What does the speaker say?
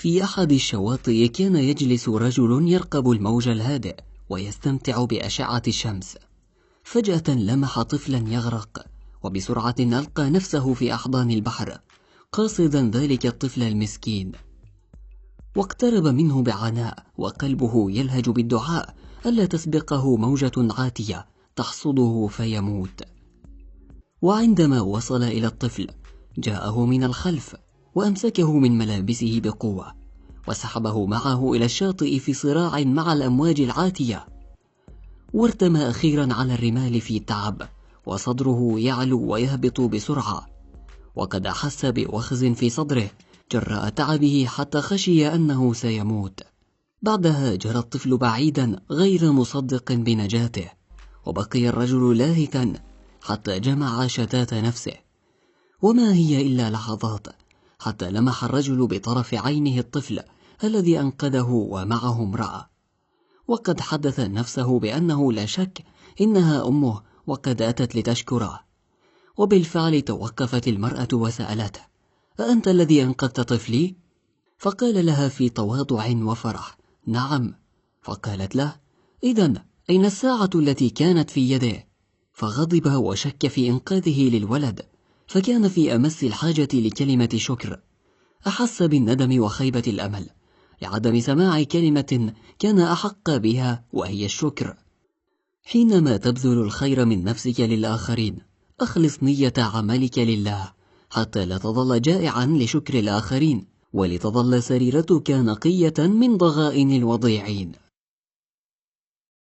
في أحد الشواطئ كان يجلس رجل يرقب الموج الهادئ ويستمتع بأشعة الشمس. فجأة لمح طفلا يغرق، وبسرعة ألقى نفسه في أحضان البحر قاصدا ذلك الطفل المسكين، واقترب منه بعناء وقلبه يلهج بالدعاء ألا تسبقه موجة عاتية تحصده فيموت. وعندما وصل إلى الطفل جاءه من الخلف وأمسكه من ملابسه بقوة وسحبه معه إلى الشاطئ في صراع مع الأمواج العاتية، وارتمى أخيرا على الرمال في تعب وصدره يعلو ويهبط بسرعة، وقد أحس بوخز في صدره جراء تعبه حتى خشي أنه سيموت. بعدها جرى الطفل بعيدا غير مصدق بنجاته، وبقي الرجل لاهكا حتى جمع شتات نفسه. وما هي إلا لحظات حتى لمح الرجل بطرف عينه الطفل الذي أنقذه ومعه امرأة، وقد حدث نفسه بأنه لا شك إنها أمه وقد أتت لتشكره. وبالفعل توقفت المرأة وسألته: أأنت الذي أنقذت طفلي؟ فقال لها في تواضع وفرح: نعم. فقالت له: إذن أين الساعة التي كانت في يده؟ فغضب وشك في إنقاذه للولد، فكان في أمس الحاجة لكلمة شكر. أحس بالندم وخيبة الأمل لعدم سماع كلمة كان أحق بها، وهي الشكر. حينما تبذل الخير من نفسك للآخرين أخلص نية عملك لله حتى لا تظل جائعا لشكر الآخرين، ولتظل سريرتك نقية من ضغائن الوضيعين.